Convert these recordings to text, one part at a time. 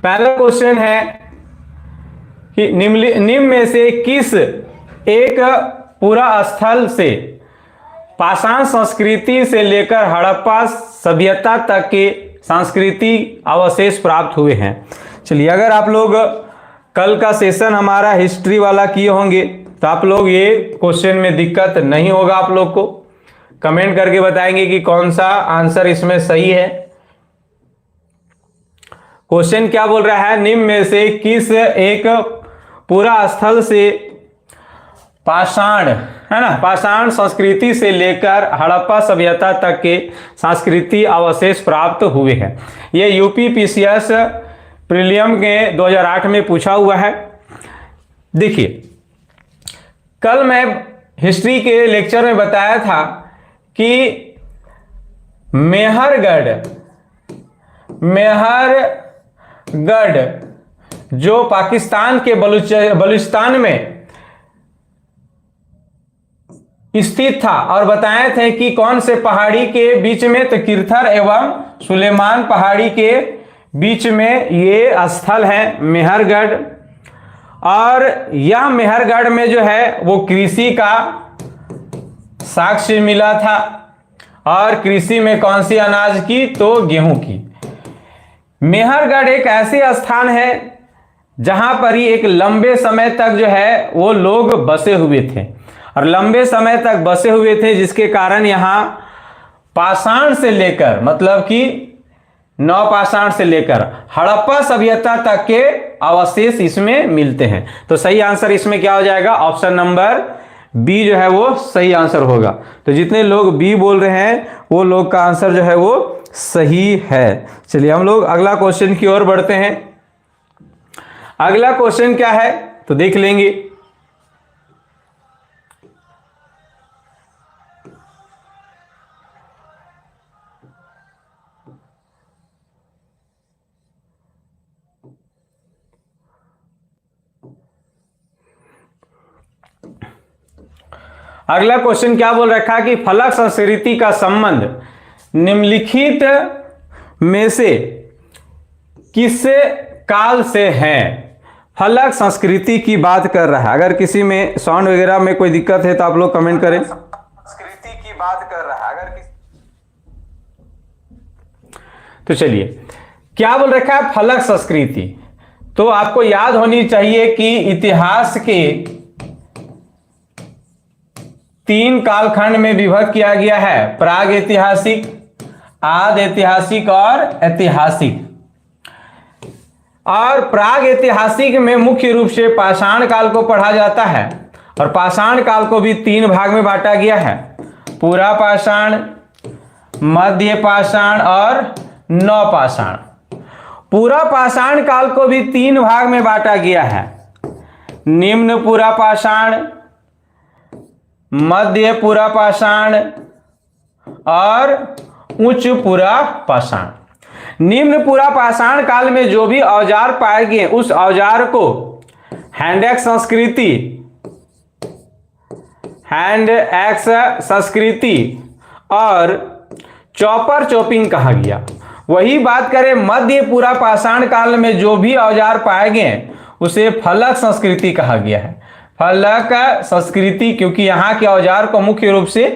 पहला क्वेश्चन है कि निम्न में से किस एक पूरा स्थल से पाषाण संस्कृति से लेकर हड़प्पा सभ्यता तक के सांस्कृतिक अवशेष प्राप्त हुए हैं? चलिए, अगर आप लोग कल का सेशन हमारा हिस्ट्री वाला किए होंगे तो आप लोग ये क्वेश्चन में दिक्कत नहीं होगा। आप लोग को कमेंट करके बताएंगे कि कौन सा आंसर इसमें सही है। क्वेश्चन क्या बोल रहा है? निम्न में से किस एक पूरा स्थल से पाषाण, है ना, पाषाण संस्कृति से लेकर हड़प्पा सभ्यता तक के सांस्कृतिक अवशेष प्राप्त हुए हैं? ये यूपी पीसीएस प्रीलियम के 2008 में पूछा हुआ है। देखिए, कल मैं हिस्ट्री के लेक्चर में बताया था कि मेहरगढ़ जो पाकिस्तान के बलूचिस्तान में स्थित था, और बताए थे कि कौन से पहाड़ी के बीच में, तो किरथर एवं सुलेमान पहाड़ी के बीच में ये स्थल है मेहरगढ़। और यह मेहरगढ़ में जो है वो कृषि का साक्ष्य मिला था। और कृषि में कौन सी अनाज की? तो गेहूं की। मेहरगढ़ एक ऐसी स्थान है जहां पर ही एक लंबे समय तक जो है वो लोग बसे हुए थे, और लंबे समय तक बसे हुए थे, जिसके कारण यहां पाषाण से लेकर, मतलब कि नवपाषाण से लेकर हड़प्पा सभ्यता तक के अवशेष इसमें मिलते हैं। तो सही आंसर इसमें क्या हो जाएगा? ऑप्शन नंबर बी जो है वो सही आंसर होगा। तो जितने लोग बी बोल रहे हैं वो लोग का आंसर जो है वो सही है। चलिए, हम लोग अगला क्वेश्चन की ओर बढ़ते हैं। अगला क्वेश्चन क्या है तो देख लेंगे। अगला क्वेश्चन क्या बोल रखा है कि फलक संस्कृति का संबंध निम्नलिखित में से किस काल से है? फलक संस्कृति की बात कर रहा है। अगर किसी में साउंड वगैरह में कोई दिक्कत है तो आप लोग कमेंट करें। संस्कृति की बात कर रहा है अगर तो चलिए, क्या बोल रखा है? फलक संस्कृति। तो आपको याद होनी चाहिए कि इतिहास के 3 कालखंड में विभक्त किया गया है: प्राग ऐतिहासिक, आदि ऐतिहासिक और ऐतिहासिक। और प्राग ऐतिहासिक में मुख्य रूप से पाषाण काल को पढ़ा जाता है, और पाषाण काल को भी 3 भाग में बांटा गया है: पूरा पाषाण, मध्य पाषाण और नवपाषाण। पूरा पाषाण काल को भी 3 भाग में बांटा गया है: निम्न पूरा पाषाण, मध्य पूरा पाषाण और उच्च पूरा पाषाण। निम्न पूरा पाषाण काल में जो भी औजार पाए गए उस औजार को हैंड एक्स संस्कृति और चॉपर चॉपिंग कहा गया। वही बात करें मध्य पूरा पाषाण काल में जो भी औजार पाए गए उसे फलक संस्कृति कहा गया है। फलक संस्कृति, क्योंकि यहाँ के औजार को मुख्य रूप से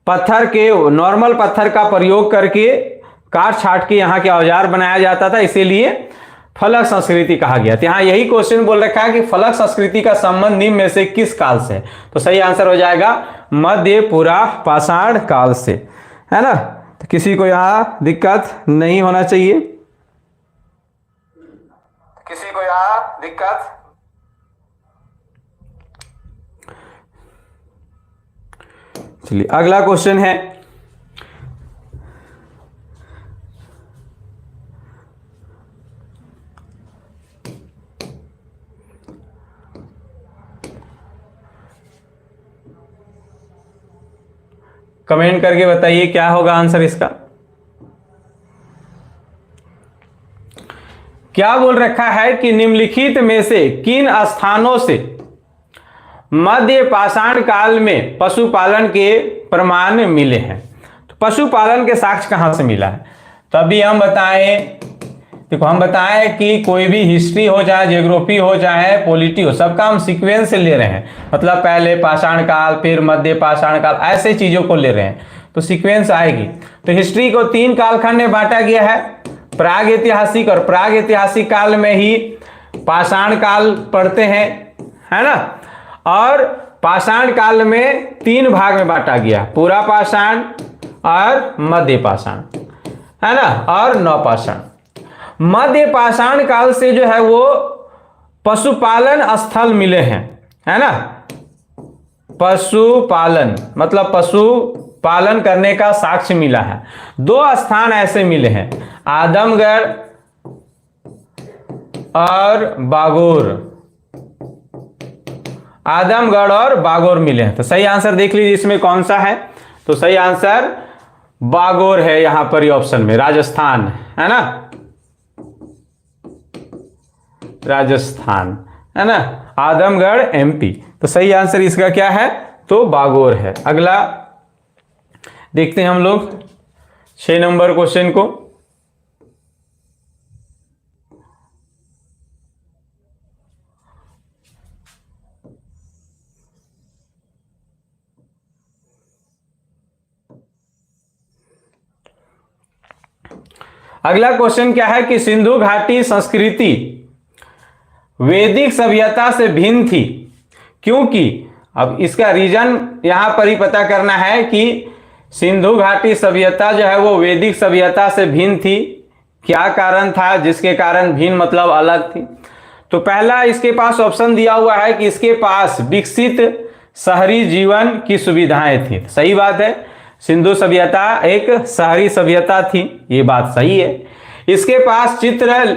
पत्थर के, नॉर्मल पत्थर का प्रयोग करके काट छाट के यहाँ के औजार बनाया जाता था, इसीलिए फलक संस्कृति कहा गया। तो यहाँ यही क्वेश्चन बोल रखा है कि फलक संस्कृति का संबंध निम्न में से किस काल से? तो सही आंसर हो जाएगा मध्य पूरा पाषाण काल से, है ना। तो किसी को यहाँ दिक्कत नहीं होना चाहिए, किसी को यहाँ दिक्कत। चलिए, अगला क्वेश्चन है कमेंट करके बताइए क्या होगा आंसर इसका। क्या बोल रखा है कि निम्नलिखित में से किन स्थानों से मध्य पाषाण काल में पशुपालन के प्रमाण मिले हैं? तो पशुपालन के साक्ष्य कहां से मिला है? तो अभी हम बताएं देखो हम बताएं कि कोई भी हिस्ट्री हो चाहे ज्योग्राफी हो चाहे पॉलिटी हो, सबका हम सीक्वेंस से ले रहे हैं। मतलब पहले पाषाण काल, फिर मध्य पाषाण काल, ऐसे चीजों को ले रहे हैं तो सीक्वेंस आएगी। तो हिस्ट्री को 3 कालखंड में बांटा गया है, प्राग ऐतिहासिक, और प्राग ऐतिहासिक काल में ही पाषाण काल पढ़ते हैं, है ना। और पाषाण काल में 3 भाग में बांटा गया, पूरा पाषाण और मध्य पाषाण, है ना, और नवपाषाण। मध्य पाषाण काल से जो है वो पशुपालन स्थल मिले हैं, है ना। पशुपालन मतलब पशु पालन करने का साक्ष्य मिला है। 2 स्थान ऐसे मिले हैं, आदमगढ़ और बागोर। आदमगढ़ और बागोर मिले हैं। तो सही आंसर देख लीजिए इसमें कौन सा है। तो सही आंसर बागोर है यहां पर, ये ऑप्शन में राजस्थान, है ना, राजस्थान, है ना, आदमगढ़ एमपी। तो सही आंसर इसका क्या है, तो बागोर है। अगला देखते हैं हम लोग 6 नंबर क्वेश्चन को। अगला क्वेश्चन क्या है कि सिंधु घाटी संस्कृति वैदिक सभ्यता से भिन्न थी क्योंकि, अब इसका रीजन यहां पर ही पता करना है कि सिंधु घाटी सभ्यता जो है वो वैदिक सभ्यता से भिन्न थी, क्या कारण था जिसके कारण भिन्न मतलब अलग थी। तो पहला इसके पास ऑप्शन दिया हुआ है कि इसके पास विकसित शहरी जीवन की सुविधाएं थी। सही बात है, सिंधु सभ्यता एक शहरी सभ्यता थी, ये बात सही है। इसके पास चित्र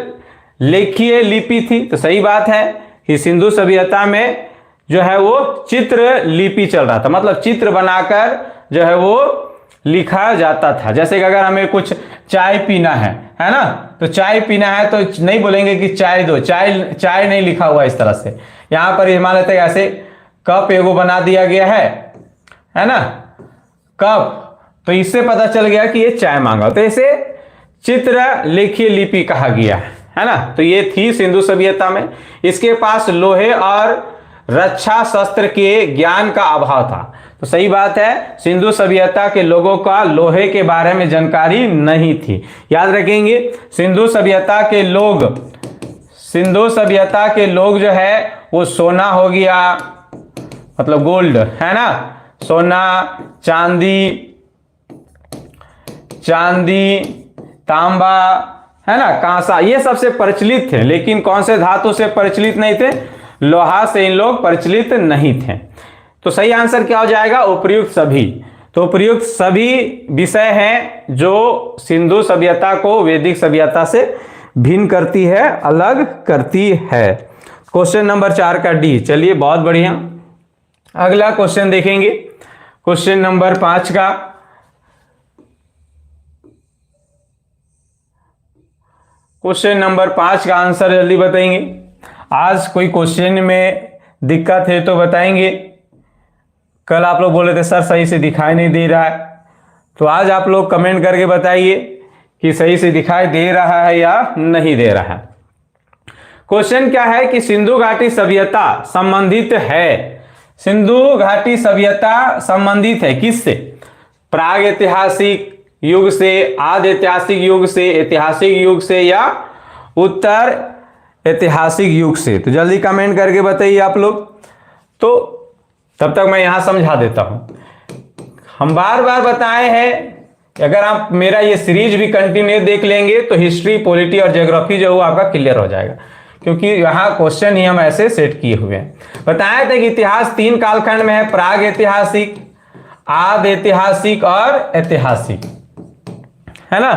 लेखीय लिपि थी, तो सही बात है कि सिंधु सभ्यता में जो है वो चित्र लिपि चल रहा था, मतलब चित्र बनाकर जो है वो लिखा जाता था। जैसे कि अगर हमें कुछ चाय पीना है ना, तो चाय पीना है तो नहीं बोलेंगे कि चाय दो, चाय नहीं लिखा हुआ इस तरह से। यहां पर मान लेते हैं ऐसे कप एगो बना दिया गया है ना, कप, तो इससे पता चल गया कि ये चाय मांगा। तो इसे चित्र लेखीय लिपि कहा गया है ना। तो ये थी सिंधु सभ्यता में। इसके पास लोहे और रक्षा शस्त्र के ज्ञान का अभाव था। तो सही बात है, सिंधु सभ्यता के लोगों का लोहे के बारे में जानकारी नहीं थी। याद रखेंगे, सिंधु सभ्यता के लोग जो है वो सोना हो गया, मतलब गोल्ड, है ना, सोना, चांदी, तांबा, है ना, कांसा, ये सबसे प्रचलित थे। लेकिन कौन से धातु से प्रचलित नहीं थे, लोहा से इन लोग प्रचलित नहीं थे। तो सही आंसर क्या हो जाएगा, उपर्युक्त सभी। तो उपर्युक्त सभी विषय हैं जो सिंधु सभ्यता को वैदिक सभ्यता से भिन्न करती है, अलग करती है। क्वेश्चन नंबर 4 का डी। चलिए बहुत बढ़िया। अगला क्वेश्चन देखेंगे, क्वेश्चन नंबर 5 का। क्वेश्चन नंबर 5 का आंसर जल्दी बताएंगे। आज कोई क्वेश्चन में दिक्कत है तो बताएंगे। कल आप लोग बोले थे सर सही से दिखाई नहीं दे रहा है, तो आज आप लोग कमेंट करके बताइए कि सही से दिखाई दे रहा है या नहीं दे रहा है। क्वेश्चन क्या है कि सिंधु घाटी सभ्यता संबंधित है, सिंधु घाटी सभ्यता संबंधित है किससे, प्राग ऐतिहासिक युग से, आदि ऐतिहासिक युग से, ऐतिहासिक युग से या उत्तर ऐतिहासिक युग से। तो जल्दी कमेंट करके बताइए आप लोग। तो तब तक मैं यहां समझा देता हूं। हम बार बार बताए हैं कि अगर आप मेरा ये सीरीज भी कंटिन्यू देख लेंगे तो हिस्ट्री, पॉलिटी और ज्योग्राफी जो है आपका क्लियर हो जाएगा, क्योंकि यहां क्वेश्चन ही हम ऐसे सेट किए हुए हैं। बताया था कि इतिहास 3 कालखंड में है, प्राग ऐतिहासिक, आदि ऐतिहासिक और ऐतिहासिक, है ना।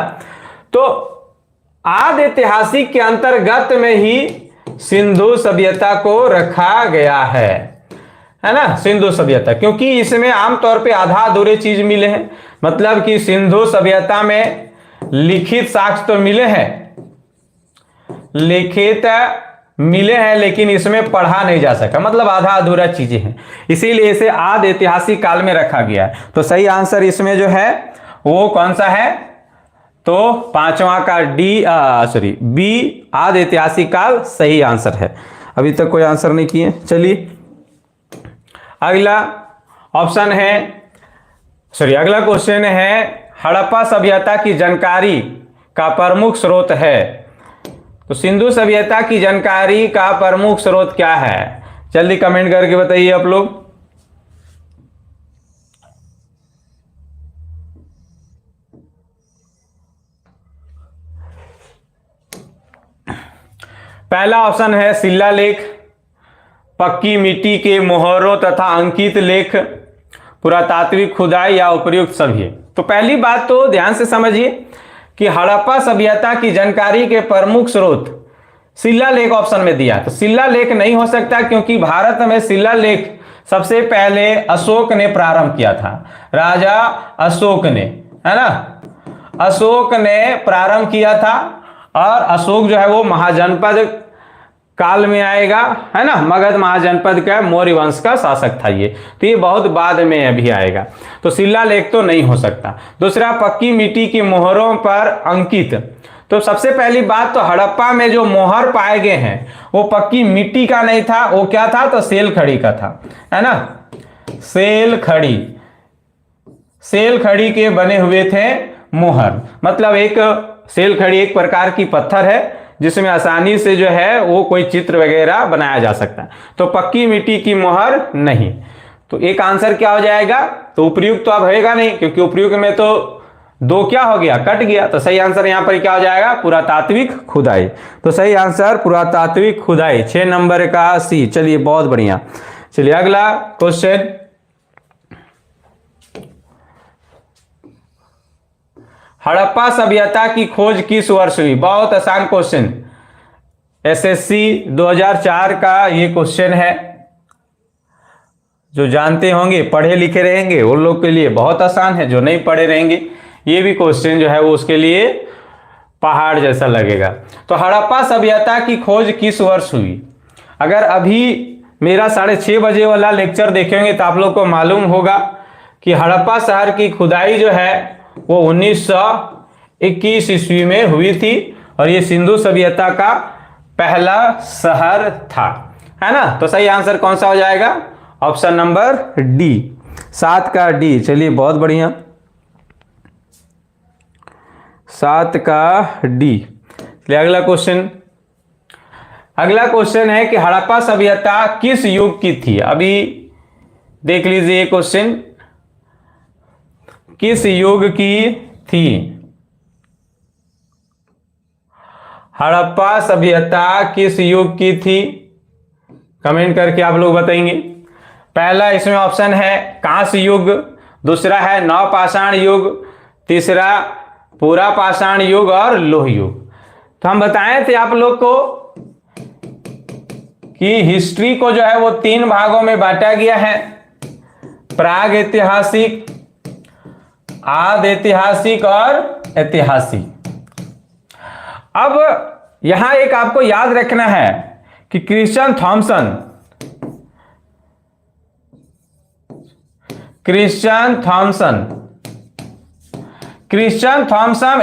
तो आदि ऐतिहासिक के अंतर्गत में ही सिंधु सभ्यता को रखा गया है ना, सिंधु सभ्यता, क्योंकि इसमें आमतौर पे आधा अधूरे चीज मिले हैं। मतलब कि सिंधु सभ्यता में लिखित साक्ष्य तो मिले हैं, लेकिन इसमें पढ़ा नहीं जा सका, मतलब आधा अधूरा चीजें हैं, इसीलिए इसे आदि ऐतिहासिक काल में रखा गया है। तो सही आंसर इसमें जो है वो कौन सा है, तो पांचवा का बी आदि ऐतिहासिक काल सही आंसर है। अभी तक कोई आंसर नहीं किए। चलिए अगला ऑप्शन है, अगला क्वेश्चन है, हड़प्पा सभ्यता की जानकारी का प्रमुख स्रोत है। तो सिंधु सभ्यता की जानकारी का प्रमुख स्रोत क्या है? जल्दी कमेंट करके बताइए आप लोग। पहला ऑप्शन है शिलालेख, पक्की मिट्टी के मोहरों तथा अंकित लेख, पुरातात्विक खुदाई या उपर्युक्त सभी। तो पहली बात तो ध्यान से समझिए कि हड़प्पा सभ्यता की जानकारी के प्रमुख स्रोत शिलालेख ऑप्शन में दिया। तो शिलालेख नहीं हो सकता, क्योंकि भारत में शिलालेख सबसे पहले अशोक ने प्रारंभ किया था। राजा अशोक ने, है ना, अशोक ने प्रारंभ किया था। और अशोक जो है वो महाजनपद काल में आएगा, है ना, मगध महाजनपद का मौर्य वंश का शासक था ये। तो ये बहुत बाद में अभी आएगा, तो शिलालेख तो नहीं हो सकता। दूसरा, पक्की मिट्टी की मोहरों पर अंकित। तो सबसे पहली बात तो हड़प्पा में जो मोहर पाए गए हैं वो पक्की मिट्टी का नहीं था, वो क्या था? तो सेल खड़ी का था, है ना, सेल खड़ी के बने हुए थे मोहर। मतलब एक सेल खड़ी एक प्रकार की पत्थर है जिसमें आसानी से जो है वो कोई चित्र वगैरह बनाया जा सकता है। तो पक्की मिट्टी की मोहर नहीं। तो एक आंसर क्या हो जाएगा? तो उपयुक्त तो अब होएगा नहीं, क्योंकि उपयुक्त में तो दो क्या हो गया? कट गया। तो सही आंसर यहां पर क्या हो जाएगा? पुरातात्विक खुदाई। तो सही आंसर पुरातात्विक खुदाई, 6 नंबर का सी। चलिए बहुत बढ़िया। चलिए अगला क्वेश्चन, हड़प्पा सभ्यता की खोज किस वर्ष हुई? बहुत आसान क्वेश्चन, एसएससी 2004 का ये क्वेश्चन है। जो जानते होंगे, पढ़े लिखे रहेंगे, उन लोग के लिए बहुत आसान है। जो नहीं पढ़े रहेंगे, ये भी क्वेश्चन जो है वो उसके लिए पहाड़ जैसा लगेगा। तो हड़प्पा सभ्यता की खोज किस वर्ष हुई? अगर अभी मेरा 6:30 बजे वाला लेक्चर देखेंगे तो आप लोग को मालूम होगा कि हड़प्पा शहर की खुदाई जो है वो 1921 ईस्वी में हुई थी, और ये सिंधु सभ्यता का पहला शहर था, है ना। तो सही आंसर कौन सा हो जाएगा? ऑप्शन नंबर डी, 7 का डी। चलिए बहुत बढ़िया, 7 का डी। चलिए अगला क्वेश्चन, अगला क्वेश्चन है कि हड़प्पा सभ्यता किस युग की थी? अभी देख लीजिए क्वेश्चन, किस युग की थी? हड़प्पा सभ्यता किस युग की थी? कमेंट करके आप लोग बताएंगे। पहला इसमें ऑप्शन है कांस्य युग, दूसरा है नवपाषाण युग, तीसरा पूरा पाषाण युग और लोह युग। तो हम बताए थे आप लोग को कि हिस्ट्री को जो है वो 3 भागों में बांटा गया है, प्राग ऐतिहासिक, आदि ऐतिहासिक और ऐतिहासिक। अब यहां एक आपको याद रखना है कि क्रिश्चियन थॉमसन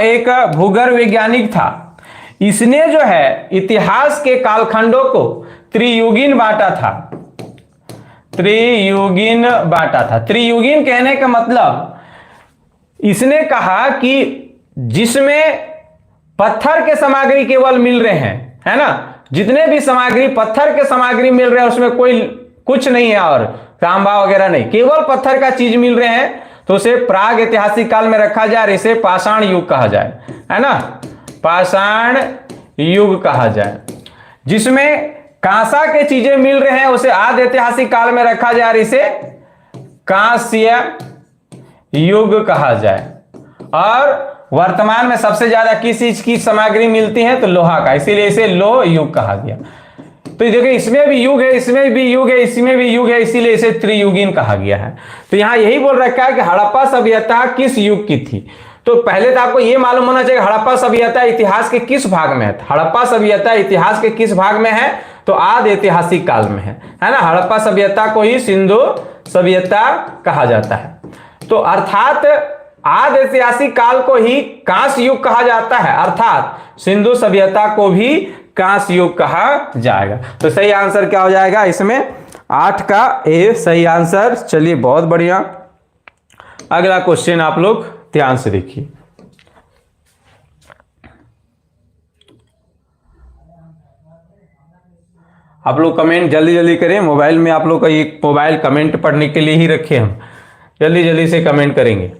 एक भूगर्भ वैज्ञानिक था। इसने जो है इतिहास के कालखंडों को त्रियुगीन बांटा था। त्रियुगीन कहने का मतलब, इसने कहा कि जिसमें पत्थर के सामग्री केवल मिल रहे हैं, है ना, जितने भी सामग्री पत्थर के सामग्री मिल रहे हैं उसमें कोई कुछ नहीं है और तांबा वगैरह नहीं, केवल पत्थर का चीज मिल रहे हैं, तो उसे प्राग ऐतिहासिक काल में रखा जाए, इसे पाषाण युग कहा जाए, है ना, पाषाण युग कहा जाए। जिसमें कांसा के चीजें मिल रहे हैं उसे आदि ऐतिहासिक काल में रखा जाए, इसे कांस्य युग कहा जाए। और वर्तमान में सबसे ज्यादा किस चीज की सामग्री मिलती है? तो लोहा का, इसीलिए इसे लोह युग कहा गया। तो देखिए इसमें भी युग है, इसमें भी युग है, इसमें भी युग है, इसीलिए इसे त्रियुगीन कहा गया है। तो यहां यही बोल रखा है कि हड़प्पा सभ्यता किस युग की थी। तो पहले तो आपको यह मालूम होना चाहिए हड़प्पा सभ्यता इतिहास के किस भाग में है। हड़प्पा सभ्यता इतिहास के किस भाग में है? तो आदि ऐतिहासिक काल में है ना। हड़प्पा सभ्यता को ही सिंधु सभ्यता कहा जाता है। तो अर्थात आदि ऐतिहासिक काल को ही कांस्य युग कहा जाता है, अर्थात सिंधु सभ्यता को भी कांस्य युग कहा जाएगा। तो सही आंसर क्या हो जाएगा इसमें? 8 का ए सही आंसर। चलिए बहुत बढ़िया। अगला क्वेश्चन आप लोग ध्यान से देखिए। आप लोग कमेंट जल्दी जल्दी करें, मोबाइल में आप लोग का एक मोबाइल कमेंट पढ़ने के लिए ही रखे, हम जल्दी जल्दी से कमेंट करेंगे।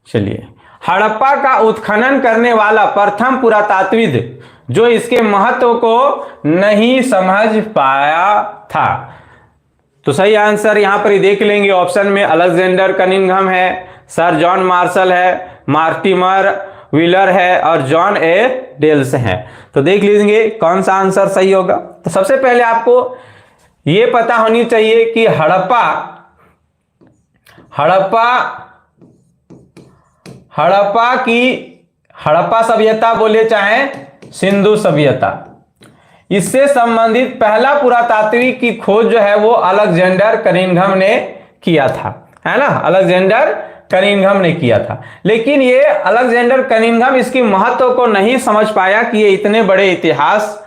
चलिए, हड़प्पा का उत्खनन करने वाला प्रथम पुरातात्विद जो इसके महत्व को नहीं समझ पाया था। तो सही आंसर यहां पर ही देख लेंगे, ऑप्शन में अलेक्जेंडर कनिंघम है, सर जॉन मार्शल है, मार्टिमर व्हीलर है और जॉन ए डेल्स है। तो देख लीजिए कौन सा आंसर सही होगा। तो सबसे पहले आपको यह पता होनी चाहिए कि हड़प्पा सभ्यता बोले चाहे सिंधु सभ्यता, इससे संबंधित पहला पुरातात्विक की खोज जो है वो अलेक्जेंडर कनिंघम ने किया था, है ना, अलेक्जेंडर कनिंघम ने किया था। लेकिन ये अलेक्जेंडर कनिंघम इसकी महत्व को नहीं समझ पाया कि ये इतने बड़े इतिहास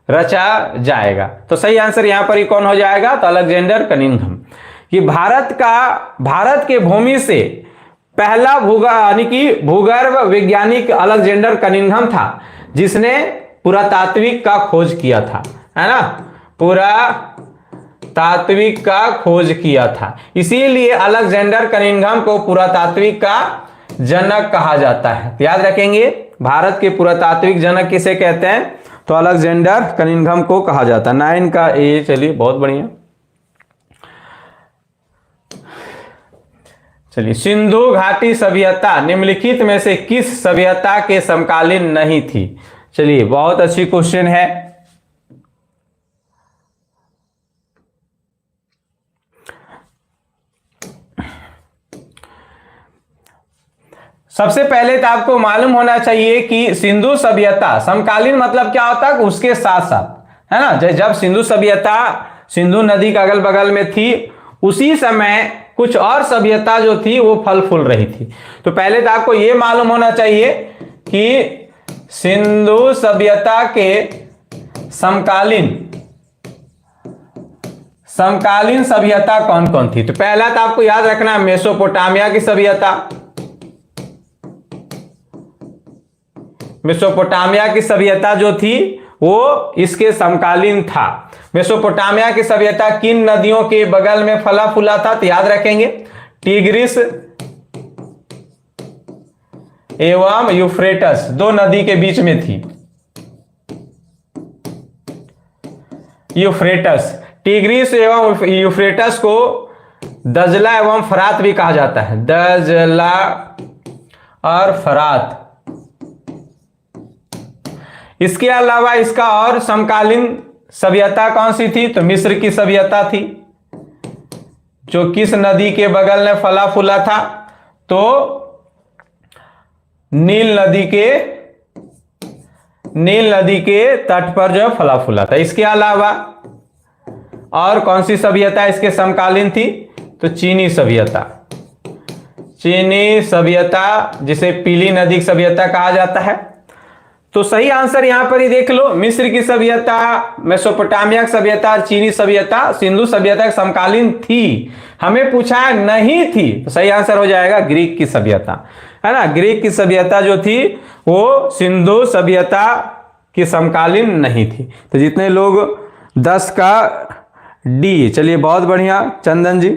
रचा जाएगा। तो सही आंसर यहां पर ही कौन हो जाएगा? तो अलेक्जेंडर कनिंघम। ये भारत के भूमि से पहला भूगर्भ वैज्ञानिक अलेक्जेंडर कनिंघम था, जिसने पुरातात्विक का खोज किया था, है ना, पुरातात्विक का खोज किया था। इसीलिए अलेक्जेंडर कनिंघम को पुरातात्विक का जनक कहा जाता है। याद रखेंगे, भारत के पुरातात्विक जनक किसे कहते हैं? तो अलेक्जेंडर कनिंघम को कहा जाता है। 9 का ए। चलिए बहुत बढ़िया। चलिए, सिंधु घाटी सभ्यता निम्नलिखित में से किस सभ्यता के समकालीन नहीं थी? चलिए बहुत अच्छी क्वेश्चन है। सबसे पहले तो आपको मालूम होना चाहिए कि सिंधु सभ्यता समकालीन मतलब क्या होता है? उसके साथ साथ, है ना, जब सिंधु सभ्यता सिंधु नदी के अगल बगल में थी, उसी समय कुछ और सभ्यता जो थी वो फल फूल रही थी। तो पहले तो आपको यह मालूम होना चाहिए कि सिंधु सभ्यता के समकालीन सभ्यता कौन कौन थी? तो पहला तो आपको याद रखना मेसोपोटामिया की सभ्यता। मेसोपोटामिया की सभ्यता जो थी वो इसके समकालीन था। मेसोपोटामिया की सभ्यता किन नदियों के बगल में फला फूला था? तो याद रखेंगे टिग्रिस एवं यूफ्रेटस, 2 नदी के बीच में थी। यूफ्रेटस, टिग्रिस एवं यूफ्रेटस को दजला एवं फरात भी कहा जाता है, दजला और फरात। इसके अलावा इसका और समकालीन सभ्यता कौन सी थी? तो मिस्र की सभ्यता थी, जो किस नदी के बगल में फला फूला था? तो नील नदी के तट पर जो फला फूला था। इसके अलावा और कौन सी सभ्यता इसके समकालीन थी? तो चीनी सभ्यता, जिसे पीली नदी की सभ्यता कहा जाता है। तो सही आंसर यहां पर ही देख लो, मिस्र की सभ्यता, मेसोपोटामिया की सभ्यता, चीनी सभ्यता सिंधु सभ्यता के समकालीन थी। हमें पूछा नहीं थी, तो सही आंसर हो जाएगा ग्रीक की सभ्यता, है ना। ग्रीक की सभ्यता जो थी वो सिंधु सभ्यता की समकालीन नहीं थी। तो जितने लोग 10 का डी। चलिए बहुत बढ़िया चंदन जी।